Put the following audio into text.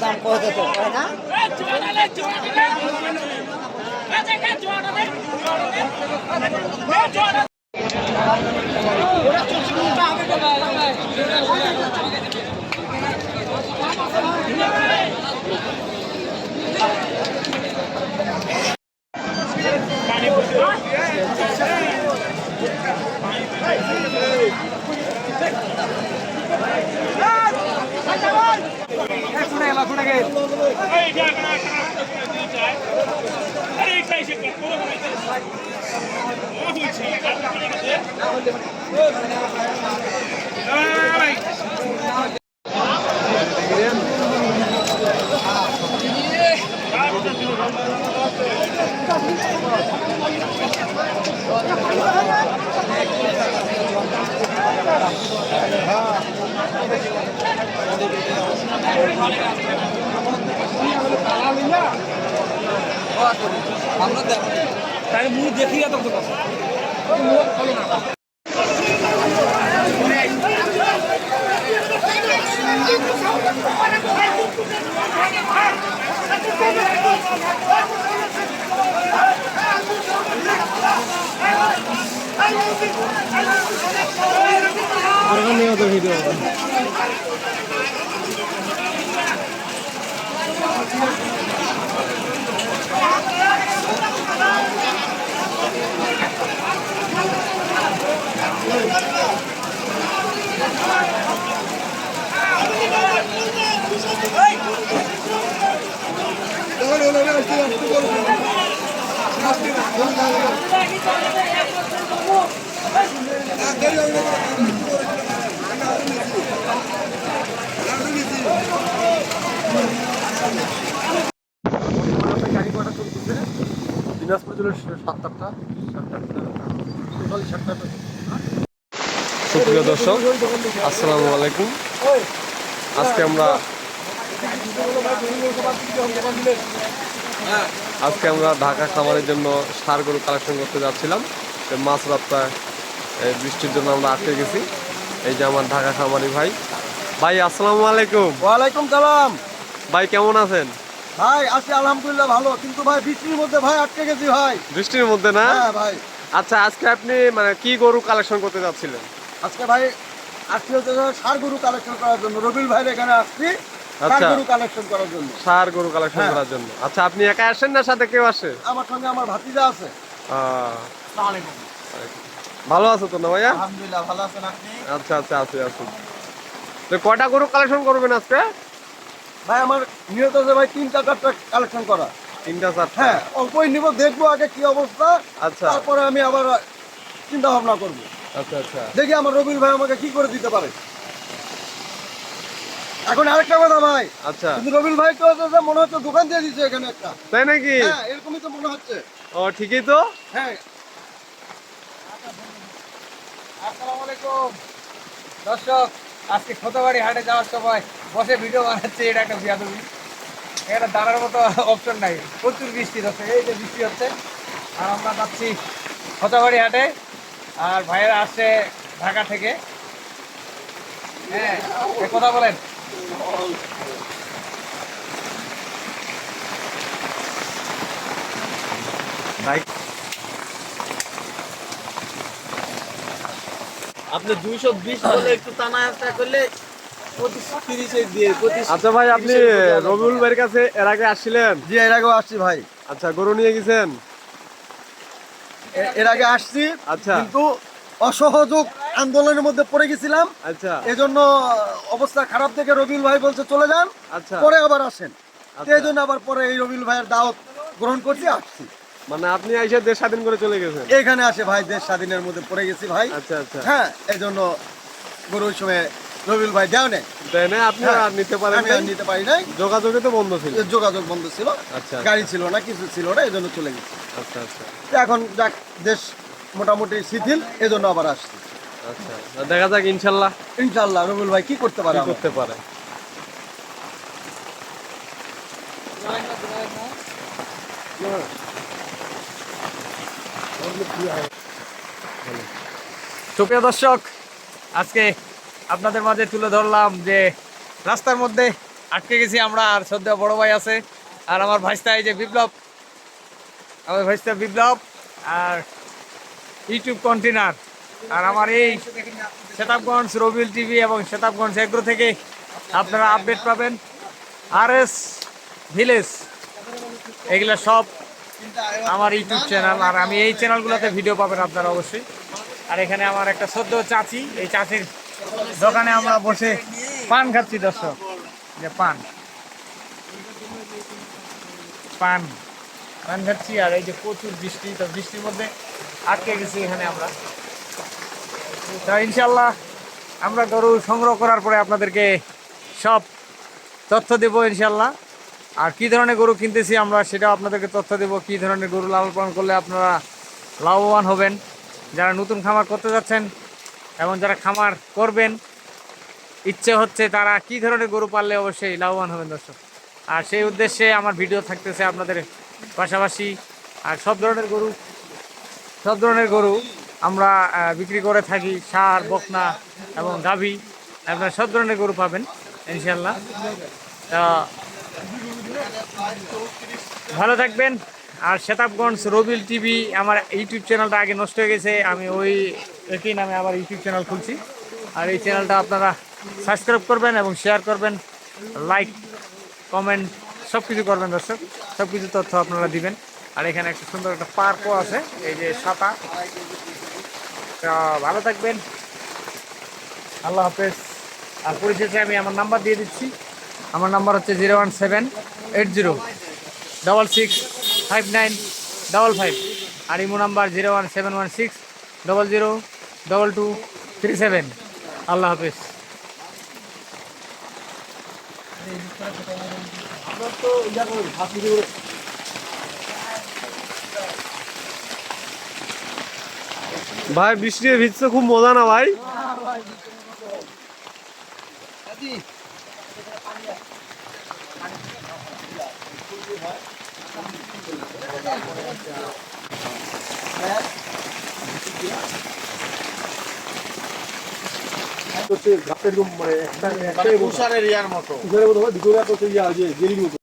দাম কত তো না তাহলে মুখ দেখিয়ে তো ভিডিও দিনাজপুর জেলার 7টা সুপ্রিয় দর্শক, আসসালামু আলাইকুম। আজকে আমরা ঢাকা খামারের জন্য ষাঁড় গরু কালেকশন করতে যাচ্ছিলাম। মাছ রাস্তায় বৃষ্টির জন্য আমরা আটকে গেছি। এই যে আমার ঢাকা খামারি ভাই আসসালামু আলাইকুম। ওয়ালাইকুম সালাম। ভাই কেমন আছেন? ভাই আছি আলহামদুলিল্লাহ ভালো, কিন্তু ভাই বৃষ্টির মধ্যে ভাই আটকে গেছি ভাই। বৃষ্টির মধ্যে না? হ্যাঁ ভাই। আচ্ছা, আজকে আপনি মানে কি গরু কালেকশন করতে যাচ্ছিলেন? আজকে ভাই আসছি হচ্ছে ষাঁড় গরু কালেকশন করার জন্য। রবিল ভাইয়ের এখানে আসছি ষাঁড় গরু কালেকশন করার জন্য। ষাঁড় গরু কালেকশন করার জন্য। আচ্ছা, আপনি একা আসেন না সাথে কেউ আসে? আমার সঙ্গে আমার ভাতিজা আছে। আসসালামু আলাইকুম। ভালো আছো তো না ভাইয়া? আলহামদুলিল্লাহ, ভালো আছেন আপনি? আচ্ছা আচ্ছা, আছি। তো কয়টা গরু কালেকশন করবেন আজকে? ভাই আমার নিয়ত আছে ভাই 3-4টা কালেকশন করা। 3-4টা? হ্যাঁ, অল্পই নিব, দেখবো আগে কি অবস্থা। আচ্ছা, তারপরে আমি আবার চিন্তা ভাবনা করবো। আচ্ছা আচ্ছা, দেখি আমার রবিল ভাই আমাকে কি করে দিতে পারে। এখন আরেকটা কথা ভাই, আচ্ছা, কিন্তু রবিল ভাই তো মনে হচ্ছে দোকান দিয়ে দিচ্ছে এখানে একটা। তাই নাকি? হ্যাঁ, এরকমই তো মনে হচ্ছে। ও ঠিকই তো। হ্যাঁ। আসসালামু আলাইকুম দর্শক, আজকে খোতাবাড়ি হাটে যাওয়ার সময় বসে ভিডিও বানাচ্ছি, এটা একটা বিয়াদবি। এটা দাঁড়ার মতো অপশন নাই, প্রচুর বৃষ্টি হচ্ছে। এই যে বৃষ্টি হচ্ছে, আর আমরা যাচ্ছি খোতাবাড়ি হাটে। আর ভাইয়েরা আসছে ঢাকা থেকে। হ্যাঁ, কথা বলেন। আপনি 220 বলে একটু টানা একটা করলে 25-30 দিয়ে। আচ্ছা ভাই, আপনি রবিউল ভাইয়ের কাছে এর আগে আসছিলেন? জি, এর আগেও আসছি ভাই। আচ্ছা, গরু নিয়ে গেছেন? এর আগে আসছি। আচ্ছা, কিন্তু অসহযোগ আন্দোলনের মধ্যে পড়ে গেছিলাম। আচ্ছা, এজন্য অবস্থা খারাপ থেকে রবিউল ভাই বলছে চলে যান, আচ্ছা, পরে আবার আসেন। আচ্ছা। এই জন্য আবার পরে এই রবিউল ভাইয়ের দাওয়াত গ্রহণ করছি, আসছি। মানে আপনি এসে দেশ স্বাধীন করে চলে গেছেন? এখানে আসে ভাই দেশ স্বাধীনের মধ্যে পড়ে গেছি ভাই। আচ্ছা আচ্ছা, হ্যাঁ, এই জন্য গরুর সময় রবিউল ভাই দেও নেই। তাই না? আপনি আর নিতে পারেন? আমি আর নিতে পারি নাই, যোগাযোগে তো বন্ধ ছিল। যোগাযোগ বন্ধ ছিল। আচ্ছা, গাড়ি ছিল না, কিছু ছিল না, এই জন্য চলে গেছি। আচ্ছা আচ্ছা, এখন যাক, দেশ মোটামুটি শিথিল, এই জন্য আবার আসছি। আচ্ছা, দেখা যাক ইনশাল্লাহ ইনশাল্লাহ রবিউল ভাই কি করতে পারে, করতে পারে। সুপ্রিয় দর্শক, আজকে আপনাদের মাঝে তুলে ধরলাম যে রাস্তার মধ্যে আটকে গেছি আমরা, আর শ্রদ্ধা বড় ভাই আছে, আর আমার ভাইস্তা এই যে বিপ্লব, আমার ভাইস্তা বিপ্লব, আর ইউটিউব কন্টেনার, আর আমার এই সেতাবগঞ্জ রবিউল টিভি এবং সেতাবগঞ্জ এগ্রো থেকে আপনারা আপডেট পাবেন। RS ভিলেজ এগুলো সব আমার ইউটিউব চ্যানেল, আর আমি এই চ্যানেলগুলোতে ভিডিও পাবেন আপনারা অবশ্যই। আর এখানে আমার একটা সদ্য চাচি, এই চাচির দোকানে আমরা বসে পান খাচ্ছি দর্শক, যে পান পান পান খাচ্ছি। আর এই যে প্রচুর বৃষ্টি, তো বৃষ্টির মধ্যে আটকে গেছি এখানে আমরা। তা ইনশাল্লাহ আমরা গরু সংগ্রহ করার পরে আপনাদেরকে সব তথ্য দেবো ইনশাল্লাহ। আর কী ধরনের গরু কিনতেছি আমরা সেটাও আপনাদেরকে তথ্য দেবো, কী ধরনের গরু লালন পালন করলে আপনারা লাভবান হবেন, যারা নতুন খামার করতে যাচ্ছেন এবং যারা খামার করবেন ইচ্ছে হচ্ছে তারা কী ধরনের গরু পাললে অবশ্যই লাভবান হবেন দর্শক। আর সেই উদ্দেশ্যে আমার ভিডিও থাকতেছে আপনাদের পাশাপাশি। আর সব ধরনের গরু আমরা বিক্রি করে থাকি, ষাঁড়, বকনা এবং গাভী, আপনারা সব ধরনের গরু পাবেন ইনশাল্লাহ। ভালো থাকবেন। আর সেতাবগঞ্জ রবিউল টিভি আমার ইউটিউব চ্যানেলটা আগে নষ্ট হয়ে গেছে, আমি ওই একই নামে আবার ইউটিউব চ্যানেল খুলছি। আর এই চ্যানেলটা আপনারা সাবস্ক্রাইব করবেন এবং শেয়ার করবেন, লাইক কমেন্ট সব কিছু করবেন দর্শক, সব কিছু তথ্য আপনারা দিবেন। আর এখানে একটা সুন্দর একটা পার্কও আছে, এই যে ছাতা। ভালো থাকবেন, আল্লাহ হাফেজ। আর পরিশেষে আমি আমার নাম্বার দিয়ে দিচ্ছি, আমার নাম্বার হচ্ছে 01780665955, আর ইমো নাম্বার 01716002237। আল্লাহ হাফেজ। ভাই বৃষ্টিতে ভিজতে খুব মজা না ভাই? তুষারের ইয়ার মতো ভিতরে বোধ হয় ভিতরে তো ইয়া যে জেলির মতো।